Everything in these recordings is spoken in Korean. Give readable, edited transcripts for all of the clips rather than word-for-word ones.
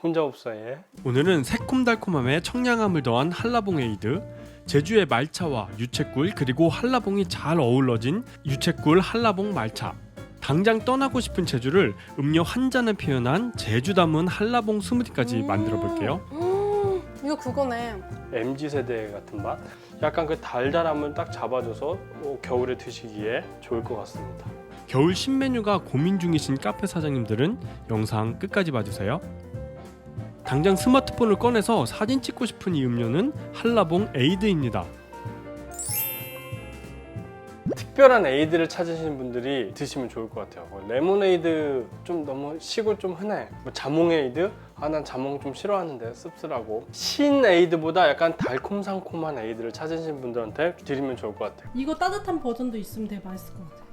혼자 없어해. 오늘은 새콤달콤함에 청량함을 더한 한라봉 에이드, 제주의 말차와 유채꿀 그리고 한라봉이 잘 어우러진 유채꿀 한라봉 말차, 당장 떠나고 싶은 제주를 음료 한 잔에 표현한 제주 담은 한라봉 스무디까지 만들어 볼게요. 이거 그거네. MZ세대 같은 맛? 약간 그 달달함을 딱 잡아줘서 겨울에 드시기에 좋을 것 같습니다. 겨울 신메뉴가 고민 중이신 카페 사장님들은 영상 끝까지 봐주세요. 당장 스마트폰을 꺼내서 사진 찍고 싶은 이 음료는 한라봉 에이드입니다. 특별한 에이드를 찾으시는 분들이 드시면 좋을 것 같아요. 레모네이드 좀 너무 시고 좀 흔해. 자몽 에이드? 난 자몽 좀 싫어하는데 씁쓸하고. 신 에이드보다 약간 달콤상콤한 에이드를 찾으시는 분들한테 드리면 좋을 것 같아요. 이거 따뜻한 버전도 있으면 되게 맛있을 것 같아.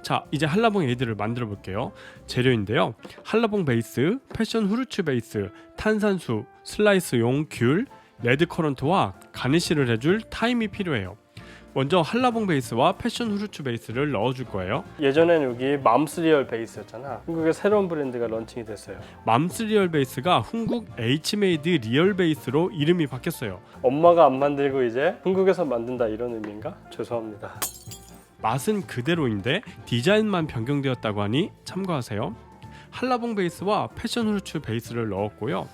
자, 이제 한라봉 에이드를 만들어 볼게요. 재료인데요. 한라봉 베이스, 패션 후르츠 베이스, 탄산수, 슬라이스용 귤, 레드 커런트와 가니쉬를 해줄 타임이 필요해요. 먼저 한라봉 베이스와 패션 후르츠 베이스를 넣어줄 거예요. 예전엔 여기 맘스리얼 베이스였잖아. 한국의 새로운 브랜드가 런칭이 됐어요. 맘스리얼 베이스가 훈국 H메이드 리얼 베이스로 이름이 바뀌었어요. 엄마가 안 만들고 이제 한국에서 만든다 이런 의미인가? 죄송합니다. 맛은 그대로인데 디자인만 변경되었다고 하니 참고하세요. 한라봉 베이스와 패션 후르츠 베이스를 넣었고요.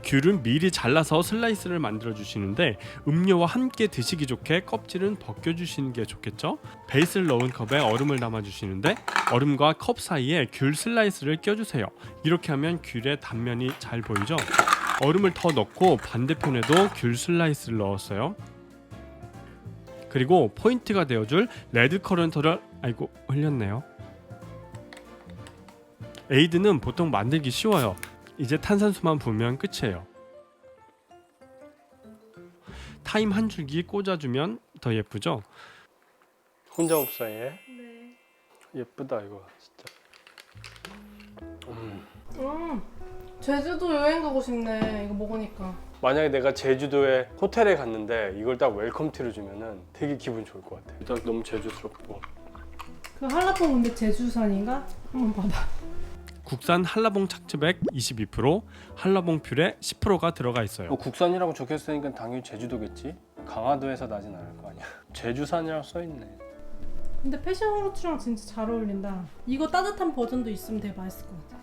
귤은 미리 잘라서 슬라이스를 만들어 주시는데 음료와 함께 드시기 좋게 껍질은 벗겨 주시는 게 좋겠죠? 베이스를 넣은 컵에 얼음을 담아 주시는데 얼음과 컵 사이에 귤 슬라이스를 껴 주세요. 이렇게 하면 귤의 단면이 잘 보이죠? 얼음을 더 넣고 반대편에도 귤 슬라이스를 넣었어요. 그리고 포인트가 되어줄 레드 커런트를 흘렸네요. 에이드는 보통 만들기 쉬워요. 이제 탄산수만 부으면 끝이에요. 타임 한 줄기 꽂아주면 더 예쁘죠? 혼자 없어해. 네. 예쁘다 이거 진짜. 제주도 여행 가고 싶네. 이거 먹으니까. 만약에 내가 제주도에 호텔에 갔는데 이걸 딱 웰컴티로 주면은 되게 기분 좋을 것 같아. 딱 너무 제주스럽고. 그 한라봉 근데 제주산인가? 한번 봐봐. 국산 한라봉 착즙액 22%, 한라봉 퓨레 10%가 들어가 있어요. 국산이라고 적혀있으니까 당연히 제주도겠지? 강화도에서 나진 않을 거 아니야. 제주산이라고 써있네. 근데 패션 후르츠랑 진짜 잘 어울린다. 이거 따뜻한 버전도 있으면 되게 맛있을 것 같아.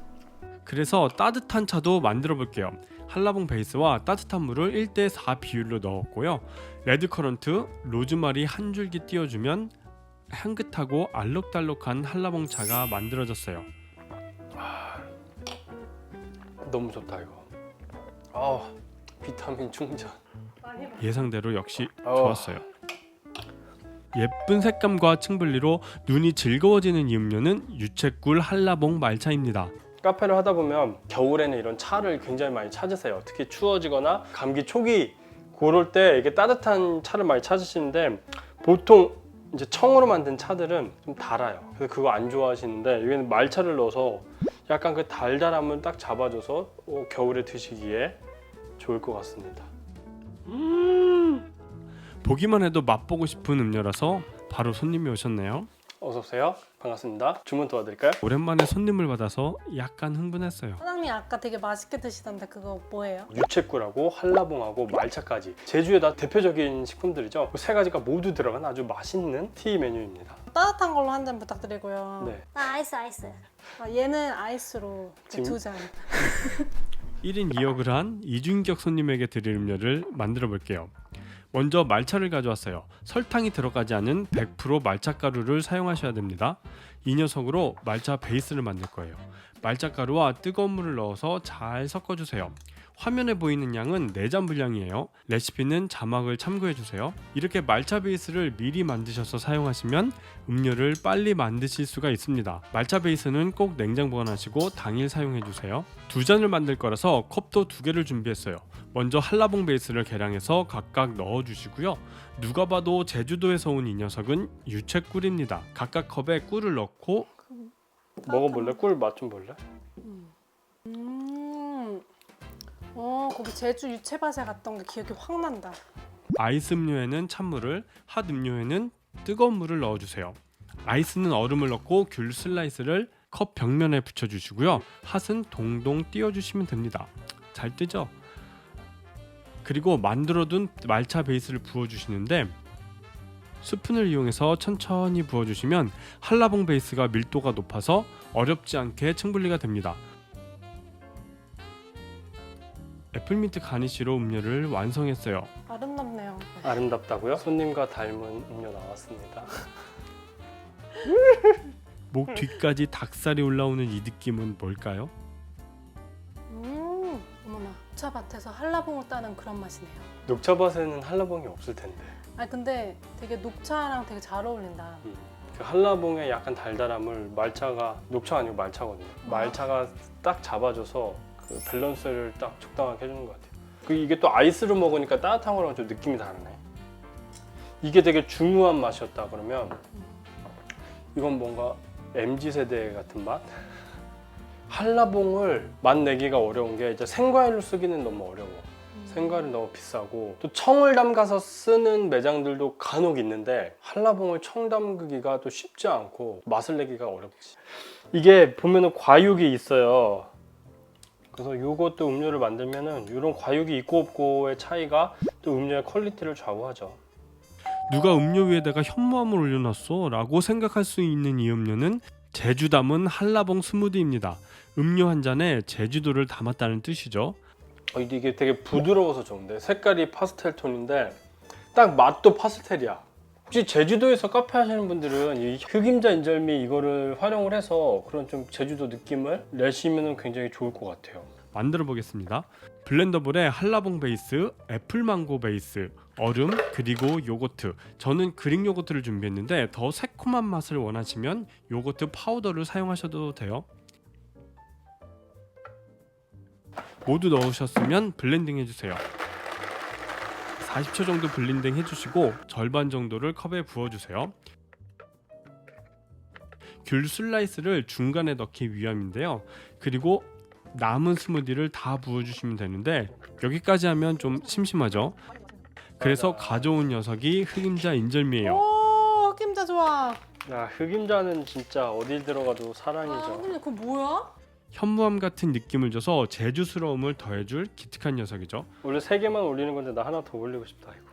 그래서 따뜻한 차도 만들어 볼게요. 한라봉 베이스와 따뜻한 물을 1대4 비율로 넣었고요. 레드 커런트, 로즈마리 한 줄기 띄워주면 향긋하고 알록달록한 한라봉 차가 만들어졌어요. 너무 좋다 이거. 비타민 충전. 예상대로 역시 좋았어요. 예쁜 색감과 층분리로 눈이 즐거워지는 이 음료는 유채꿀 한라봉 말차입니다. 카페를 하다 보면 겨울에는 이런 차를 굉장히 많이 찾으세요. 특히 추워지거나 감기 초기 그럴 때 이게 따뜻한 차를 많이 찾으시는데 보통 이제 청으로 만든 차들은 좀 달아요. 그래서 그거 안 좋아하시는데 여기는 말차를 넣어서 약간 그 달달함을 딱 잡아줘서 겨울에 드시기에 좋을 것 같습니다. 보기만 해도 맛보고 싶은 음료라서 바로 손님이 오셨네요. 어서 오세요. 반갑습니다. 주문 도와드릴까요? 오랜만에 손님을 받아서 약간 흥분했어요. 사장님 아까 되게 맛있게 드시던데 그거 뭐예요? 유채꿀하고 한라봉하고 말차까지 제주의 다 대표적인 식품들이죠. 그 세 가지가 모두 들어간 아주 맛있는 티 메뉴입니다. 따뜻한 걸로 한 잔 부탁드리고요. 네. 아이스. 얘는 아이스로 지금? 2잔. 1인 2역을 한 이준격 손님에게 드릴 음료를 만들어 볼게요. 먼저 말차를 가져왔어요. 설탕이 들어가지 않은 100% 말차 가루를 사용하셔야 됩니다. 이 녀석으로 말차 베이스를 만들 거예요. 말차 가루와 뜨거운 물을 넣어서 잘 섞어주세요. 화면에 보이는 양은 4잔 분량이에요. 레시피는 자막을 참고해주세요. 이렇게 말차 베이스를 미리 만드셔서 사용하시면 음료를 빨리 만드실 수가 있습니다. 말차 베이스는 꼭 냉장 보관하시고 당일 사용해주세요. 2잔을 만들 거라서 컵도 2개를 준비했어요. 먼저 한라봉 베이스를 계량해서 각각 넣어주시고요. 누가 봐도 제주도에서 온 이 녀석은 유채꿀입니다. 각각 컵에 꿀을 넣고 먹어볼래? 꿀 맛 좀 볼래? 거기 제주 유채밭에 갔던 게 기억이 확 난다. 아이스 음료에는 찬물을, 핫 음료에는 뜨거운 물을 넣어주세요. 아이스는 얼음을 넣고 귤 슬라이스를, 컵 벽면에 붙여주시고요. 핫은 동동 띄워주시면 됩니다. 잘 뜨죠? 그리고 만들어둔 말차 베이스를 부어주시는데 스푼을 이용해서 천천히 부어주시면 한라봉 베이스가 밀도가 높아서 어렵지 않게 층분리가 됩니다. 애플민트 가니쉬로 음료를 완성했어요. 아름답네요. 아름답다고요? 손님과 닮은 음료 나왔습니다. 목 뒤까지 닭살이 올라오는 이 느낌은 뭘까요? 어머나. 녹차밭에서 한라봉을 따는 그런 맛이네요. 녹차밭에는 한라봉이 없을 텐데. 아 근데 되게 녹차랑 되게 잘 어울린다. 그 한라봉의 약간 달달함을 말차가, 녹차가 아니고 말차거든요. 말차가 딱 잡아줘서 그 밸런스를 딱 적당하게 해주는 것 같아요. 이게 또 아이스로 먹으니까 따뜻한 거랑 좀 느낌이 다르네. 이게 되게 중후한 맛이었다 그러면 이건 뭔가 MZ세대 같은 맛? 한라봉을 맛 내기가 어려운 게 이제 생과일로 쓰기는 너무 어려워. 생과일은 너무 비싸고 또 청을 담가서 쓰는 매장들도 간혹 있는데 한라봉을 청 담그기가 또 쉽지 않고 맛을 내기가 어렵지. 이게 보면은 과육이 있어요. 그래서 요것도 음료를 만들면은 이런 과육이 있고 없고의 차이가 또 음료의 퀄리티를 좌우하죠. 누가 음료 위에다가 현무암을 올려놨어? 라고 생각할 수 있는 이 음료는 제주 담은 한라봉 스무디입니다. 음료 한 잔에 제주도를 담았다는 뜻이죠. 이게 되게 부드러워서 좋은데 색깔이 파스텔 톤인데 딱 맛도 파스텔이야. 혹시 제주도에서 카페 하시는 분들은 이 흑임자 인절미 이거를 활용을 해서 그런 좀 제주도 느낌을 내시면 굉장히 좋을 것 같아요. 만들어 보겠습니다. 블렌더볼에 한라봉 베이스, 애플망고 베이스, 얼음, 그리고 요거트. 저는 그릭 요거트를 준비했는데 더 새콤한 맛을 원하시면 요거트 파우더를 사용하셔도 돼요. 모두 넣으셨으면 블렌딩 해주세요. 40초 정도 블렌딩 해주시고 절반 정도를 컵에 부어주세요. 귤 슬라이스를 중간에 넣기 위함인데요. 그리고 남은 스무디를 다 부어주시면 되는데 여기까지 하면 좀 심심하죠. 그래서 가져온 녀석이 흑임자 인절미예요. 오 흑임자 좋아. 야, 흑임자는 진짜 어딜 들어가도 사랑이죠. 근데 그거 뭐야? 현무암 같은 느낌을 줘서 제주스러움을 더해줄 기특한 녀석이죠. 원래 3개만 올리는 건데 나 하나 더 올리고 싶다 이거.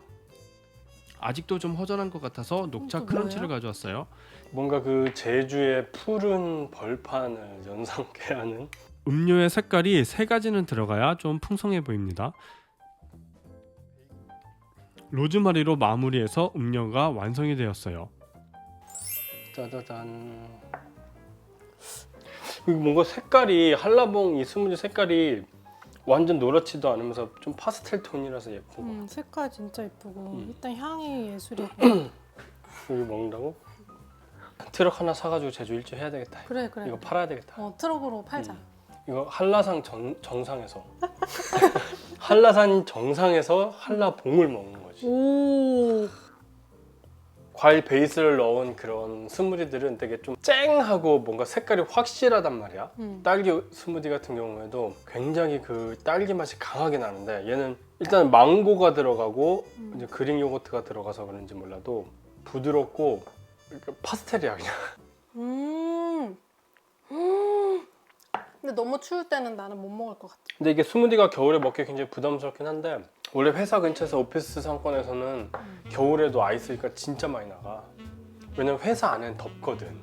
아직도 좀 허전한 것 같아서 녹차 또 크런치를 뭐예요? 가져왔어요. 뭔가 그 제주의 푸른 벌판을 연상케 하는. 음료의 색깔이 3가지는 들어가야 좀 풍성해 보입니다. 로즈마리로 마무리해서 음료가 완성이 되었어요. 짜자잔. 그리고 뭔가 색깔이 한라봉 이 스무디 색깔이 완전 노랗지도 않으면서 좀 파스텔 톤이라서 예쁜 거. 색깔 진짜 예쁘고 일단 향이 예술이고. 여기 먹는다고? 트럭 하나 사가지고 제주 일주 해야 되겠다. 그래. 이거 팔아야 되겠다. 트럭으로 팔자. 이거 한라산 정상에서 한라산 정상에서 한라봉을 먹는 거지. 오. 과일 베이스를 넣은 그런 스무디들은 되게 좀 쨍하고 뭔가 색깔이 확실하단 말이야. 딸기 스무디 같은 경우에도 굉장히 그 딸기 맛이 강하게 나는데 얘는 일단 망고가 들어가고 이제 그릭 요거트가 들어가서 그런지 몰라도 부드럽고 파스텔이야 그냥. 근데 너무 추울 때는 나는 못 먹을 것 같아. 근데 이게 스무디가 겨울에 먹기 굉장히 부담스럽긴 한데 원래 회사 근처에서 오피스 상권에서는 겨울에도 아이스가 진짜 많이 나가. 왜냐면 회사 안엔 덥거든.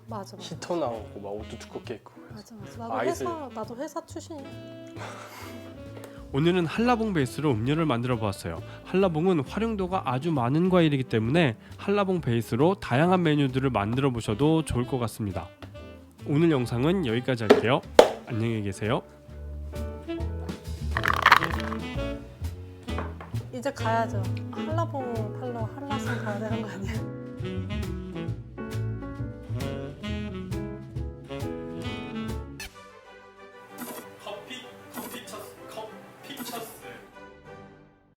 맞아. 히터 나오고 막 옷도 두껍게 입고 그래서. 맞아. 아이스. 나도 회사 출신이야. 오늘은 한라봉 베이스로 음료를 만들어 보았어요. 한라봉은 활용도가 아주 많은 과일이기 때문에 한라봉 베이스로 다양한 메뉴들을 만들어 보셔도 좋을 것 같습니다. 오늘 영상은 여기까지 할게요. 안녕히 계세요. 이제 가야죠. 한라봉 팔러 한라산 가야 되는 거 아니야?